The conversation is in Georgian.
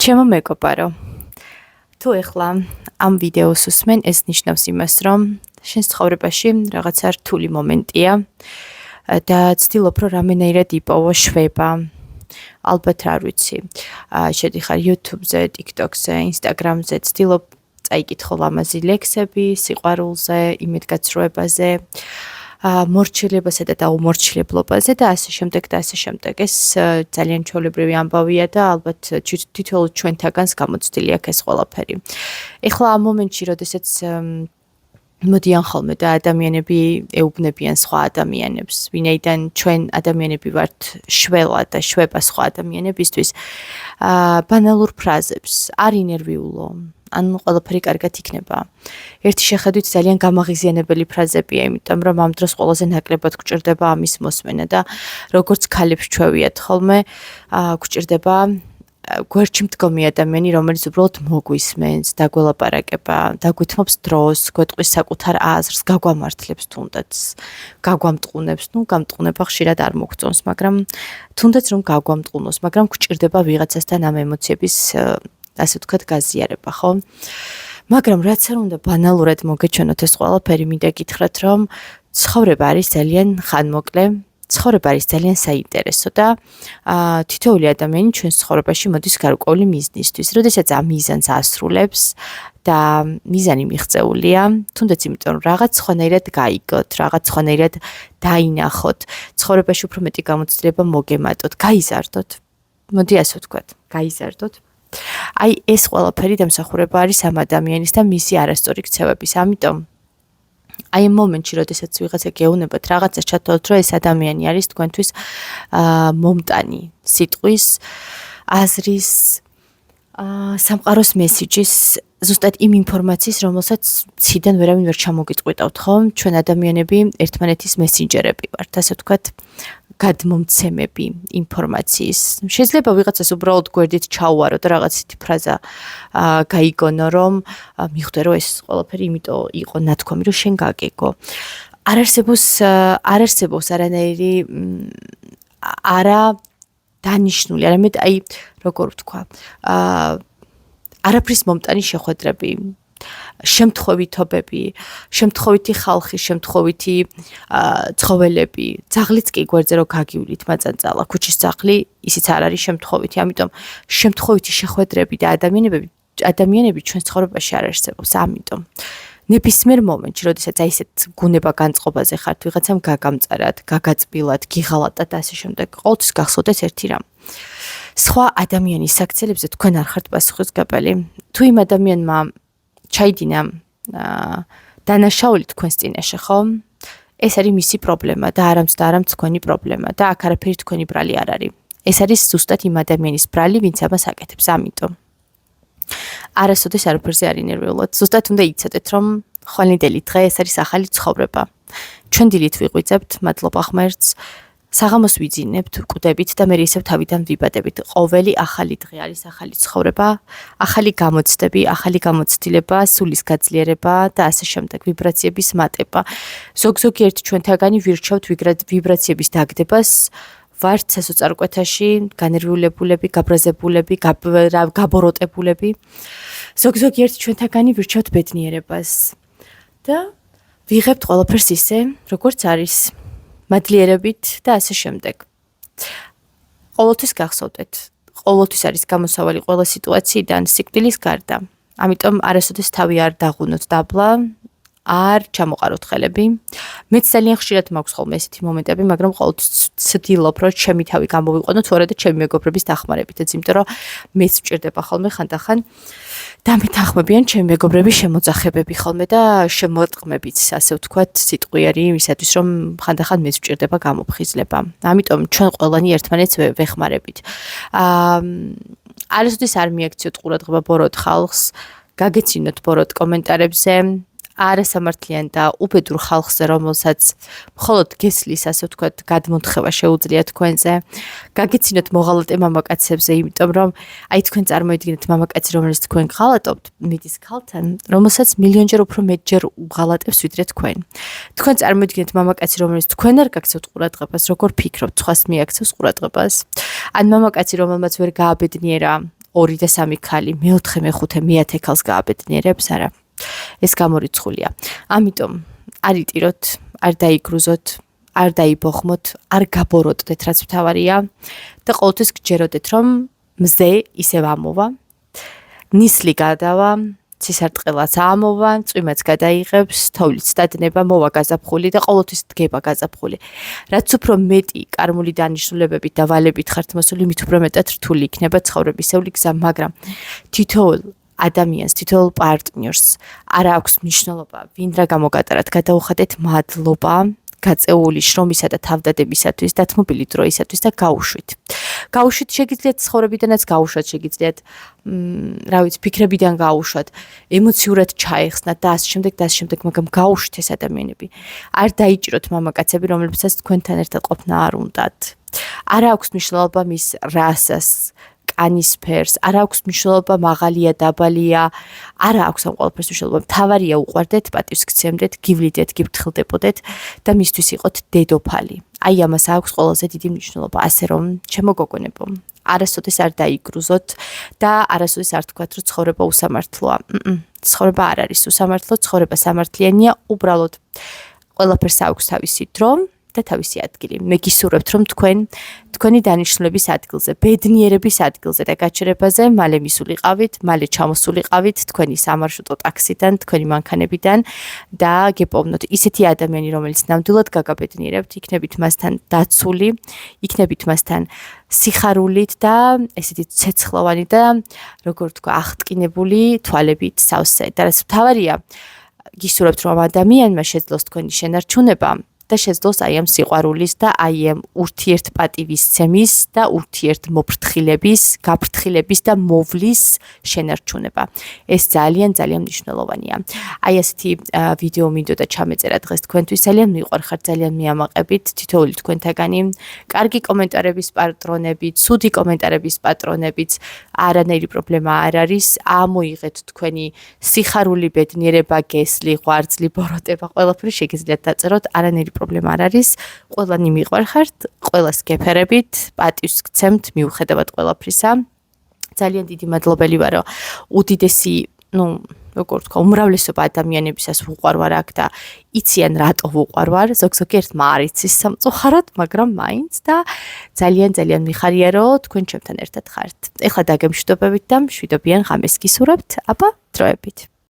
ჩემო მეგობარო, თუ ეხლა ამ ვიდეოს უსმენ, ეს ნიშნავს იმას, რომ შენს ცხოვრებაში რაღაცა რთული მომენტია და ცდილობ, რომ რამენაირად იპოვო შვება. ალბათ არ ვიცი. შედიხარ YouTube-ზე, TikTok-ზე, Instagram-ზე, ცდილობ წაიკითხო ლამაზი ლექსები სიყვარულზე, იმედგაცრუებაზე, მორჩილებასა და დაუმორჩილებლობაზე და ასე შემდეგ და ასე შემდეგ. ეს ძალიან ჩვეულებრივი ამბავია და ალბათ თითოეულ ჩვენთაგანს გამოცდილი აქვს ეს ყველაფერი. ეხლა ამ მომენტში, როდესაც მოდიან ხოლმე და ადამიანები ეუბნებიან სხვა ადამიანებს, ვინაიდან ჩვენ ადამიანები ვართ შველა და შვება სხვა ადამიანებისთვის, ბანალურ ფრაზებს, არ ინერვიულო, ან ყველაფერი კარგად იქნება. ერთი შეხედვით ძალიან გამაღიზიანებელი ფრაზებია, იმიტომ რომ ამ დროს ყველაზე ნაკლებად გვჭირდება ამის მოსმენა და როგორც ქალებს ჩვევიათ ხოლმე, გვჭირდება გვერდში მდგომი ადამიანი, რომელიც უბრალოდ მოგვისმენს, დაგველაპარაკება, დაგვითმობს დროს, გვეტყვის საკუთარ აზრს, გაგვამართლებს თუნდაც, გაგვამტყუნებს, გამტყუნება ხშირად არ მოგწონს, მაგრამ თუნდაც რომ გაგვამტყუნოს, მაგრამ გვჭირდება ვიღაცასთან ამ ემოციების ასე ვთქვათ, გაზიარება, ხო? მაგრამ რაც არ უნდა ბანალურად მოგეჩვენოთ ეს ყველაფერი, მინდა გითხრათ, რომ ცხოვრება არის ძალიან ხანმოკლე, ცხოვრება არის ძალიან საინტერესო და თითოეული ადამიანი ჩვენს ცხოვრებაში მოდის გარკვეული მიზნისთვის. როდესაც ამ მიზანს ასრულებს და მიზანი მიღწეულია, თუნდაც იმიტომ რომ რაღაც სხვანაირად გაიგოთ, რაღაც სხვანაირად დაინახოთ, ცხოვრებაში უფრო მეტი გამოცდილება მოგემატოთ, გაიზარდოთ. მოდი ასე ვთქვათ, გაიზარდოთ. აი ეს ყველაფერი დამსახურება არის ამ ადამიანის და მისი არასწორი ქცევების. ამიტომ აი ამ მომენტში, როდესაც ვიღაცა გეუბნებათ რაღაცას, ჩათვალოთ, რომ ეს ადამიანი არის თქვენთვის მომტანი სიტყვის, აზრის, სამყაროს მესიჯის, ზუსტად იმ ინფორმაციის, რომელსაც ციდან ვერავინ ვერ ჩამოგიტყვიტავთ, ხო? ჩვენ ადამიანები ერთმანეთის მესენჯერები ვართ, ასე ვთქვათ, გადმომცემები ინფორმაციის. შეიძლება ვიღაცას უბრალოდ გვერდით ჩაუვარო და რაღაც ისეთი ფრაზა გაიგონო, რომ მიხვდე, რომ ეს ყველაფერი იმიტომ იყო ნათქვამი, რომ შენ გაგეგო. არ არსებობს არანაირი არა დანიშნული, არამედ აი როგორ ვთქვა, არაფრის მომტანი შეხვედრები, შემთხვევითობები, შემთხვევითი ხალხი, შემთხვევითი ცხოველები, ძაღლიც კი გვერდზე რო გაგივლით მაწანწალა, ქუჩის ძაღლი ისიც არ არის შემთხვევითი, ამიტომ შემთხვევითი შეხვედრები და ადამიანები ჩვენს ცხოვრებაში არ არსებობს, ამიტომ ნებისმიერ მომენტში, როდესაც აი ესეთ გუნება განწყობაზე ხართ, ვიღაცამ გაგამწარათ, გაგაწბილათ, გიღალატათ და ასე შემდეგ, ყოველთვის გახსოვდეს ერთი რამ. სხვა ადამიანის საქციელებზე თქვენ არ ხართ პასუხისმგებელი. თუ იმ ადამიანმა ჩაიდინა დანაშაული თქვენს წინაშე, ხო? ეს არის მისი პრობლემა და არამც თქვენი პრობლემა და აქ არაფერი თქვენი ბრალი არ არის. ეს არის ზუსტად იმ ადამიანის ბრალი, ვინც ამას აკეთებს, ამიტომ. არასოდეს არაფერზე არ ინერვიულოთ. ზუსტად უნდა იცოდეთ, რომ ხვალინდელი დღე ეს არის ახალი ცხოვრება. ჩვენ დილით ვიღვიძებთ, მადლობა ღმერთს, საღამოს ვიძინებთ, კვდებით და მე ისევ თავიდან ვიბადებით. ყოველი ახალი დღე არის ახალი ცხოვრება, ახალი გამოცდები, ახალი გამოცდილება, სულის გაძლიერება და ასე შემდეგ, ვიბრაციების მატება. ზოგიერთი ჩვენთაგანი ვირჩევთ ვიბრაციების დაგდებას, ვართ სასოწარკვეთაში, განერვიულებულები, გაბრაზებულები, გაბოროტებულები. ზოგიერთი ჩვენთაგანი ვირჩევთ ბედნიერებას და ვიღებთ ყველაფერს ისე, როგორც არის. მადლიერებით და ასე შემდეგ. ყოველთვის გახსოვდეთ, ყოველთვის არის გამოსავალი ყველა სიტუაციიდან სიკვდილის გარდა. ამიტომ არასოდეს თავი არ დაღუნოთ დაბლა, არ ჩამოყაროთ ხელები. მეც ძალიან ხშირად მაქვს ხოლმე ესეთი მომენტები, მაგრამ ყოველთვის ცდილობ, რომ ჩემი თავი გამოვიყვანო, თუ არა და ჩემი მეგობრების დახმარებითაც, იმიტომ რომ მეც ვჭირდება ხოლმე ხანდახან დამეთანხმებიან ჩემი მეგობრების შემოძახებები ხოლმე და შემოტყმებიც, ასე ვთქვათ, სიტყვიერი იმისათვის, რომ ხანდახან მეც ვჭირდება გამოფხიზლება. ამიტომ ჩვენ ყველანი ერთმანეთს ვეხმარებით. არასოდეს არ მიაქციოთ ყურადღება ბოროტ ხალხს, გაგეცინოთ ბოროტ კომენტარებზე, არასამართლიან და უბედურ ხალხზე, რომელსაც მხოლოდ გესლის, ასე ვთქვათ, გადმონთხევა შეუძლია თქვენზე. გაგეცინოთ მოღალატე მამაკაცებზე, იმიტომ რომ აი თქვენ წარმოიდგინეთ მამაკაცი, რომელიც თქვენ გღალატობთ, მიდის ქალთან, რომელსაც მილიონჯერ უფრო მეტჯერ უღალატებს ვიდრე თქვენ. თქვენ წარმოიდგინეთ მამაკაცი, რომელიც თქვენ არ გაქცევთ ყურადღებას, როგორ ფიქრობთ, სხვას მიაქცევს ყურადღებას. ან მამაკაცი, რომელმაც ვერ გააბედნიერა 2 და 3 ქალი, მე-4, მე-5, მე-10 ქალს გააბედნიერებს, არა. ეს გამორიცხულია. ამიტომ არ იტიროთ, არ დაიგრუზოთ, არ დაიბოხმოთ, არ გაბოროტდეთ, რაც მთავარია და ყოველთვის გჯეროდეთ, რომ მზე ისევ ამოვა, ნისლი გადავა, ცისარტყელაც ამოვა, წვიმაც გადაიღებს, თოვლიც დადნება, მოვა გაზაფხული და ყოველთვის დგება გაზაფხული. რაც უფრო მეტი კარმული დანიშნულებებით და ვალებით ხართ მოსული, მით უფრო მეტად რთული იქნება ცხოვრებისეული გზა, მაგრამ თითოეულ ადამიანს, თითოეულ პარტნიორს არ აქვს მნიშვნელობა, ვინ რა გამოგატარათ, გადაუხადეთ მადლობა გაწეული შრომისა და თავდადებისათვის, დათმობილი დროისათვის და გაუშვით. გაუშვით შეგიძლიათ ცხოვრებიდანაც გაუშვათ, შეგიძლიათ ფიქრებიდან გაუშვათ, ემოციურად ჩაეხსნათ და ასე შემდეგ, მაგრამ გაუშვით ეს ადამიანები. არ დაიჭიროთ მამაკაცები, რომლებსაც თქვენთან ერთად ყოფნა არ უნდათ. არ აქვს მნიშვნელობა მის რასას, კანის ფერს, არ აქვს მნიშვნელობა მაღალია, დაბალია, არ აქვს ამ ყველაფერს მნიშვნელობა. მთავარია უყვარდეთ, პატივს გცემდეთ, გივლიდეთ, გიფრთხილდებოდეთ და მისთვის იყოთ დედოფალი. აი ამას აქვს ყველაზე დიდი მნიშვნელობა, ასე რომ ჩემო გოგონებო, არასოდეს არ დაიგრუზოთ და არასოდეს არ თქვათ, რომ ცხოვრება უსამართლოა. ცხოვრება არ არის უსამართლო, ცხოვრება სამართლიანია, უბრალოდ ყველაფერს აქვს თავისი დრო და თავისი ადგილი. მე გისურვებთ, რომ თქვენი დანიშნულების ადგილზე, ბედნიერების ადგილზე და გაჩერებაზე მალე მისულიყავით, მალე ჩამოსულიყავით თქვენი სამარშრუტო ტაქსიდან, თქვენი მანქანებიდან და გეპოვნოთ ისეთი ადამიანი, რომელიც ნამდვილად გაგაბედნიერებთ, იქნებით მასთან დაცული, იქნებით მასთან სიხარულით და ესეთი ცეცხლოვანი და როგორ თქვა, აღტკინებული თვალებით სავსე. და რაც მთავარია, გისურვებთ, რომ ადამიანმა შეძლოს თქვენი შენარჩუნება და შეძლოს აი ამ სიყვარულის და აი ამ ურთიერთპატივისცემის და ურთიერთმოფრთხილების, გაფრთხილების და მოვლის შენარჩუნება. ეს ძალიან მნიშვნელოვანია. აი ასეთი ვიდეო მინდოდა ჩამეწერა დღეს თქვენთვის, ძალიან მიყვარხართ, ძალიან მიამაყებით თითოეული თქვენთაგანი. კარგი კომენტარების პატრონებით, ცუდი კომენტარების პატრონებით, არანაირი პრობლემა არ არის. ამოიღეთ თქვენი სიხარული, ბედნიერება, გესლი, ღვარძლი, ბოროტება, ყველაფერი შეგიძლიათ დაწეროთ, არანაირი პრობლემა არ არის. ყველანი მიყვარხართ, ყველას გეფერებით, პატივს გცემთ მიუხედავად ყველაფრისა. ძალიან დიდი მადლობელი ვარო. უდიდესი, როგორ თქვა, უმრავლესობა ადამიანებისას ვუყვარვარ აქ და იციან რატო ვუყვარვარ. ზოგ-ზოგი ერთმა არ იცის სამწუხაროდ, მაგრამ მაინც და ძალიან მიხარია, რომ თქვენ ჩემთან ერთად ხართ. ეხლა დაგემშვიდობებით და მშვიდობიან ღამეს გისურვებთ. აბა, დროებით.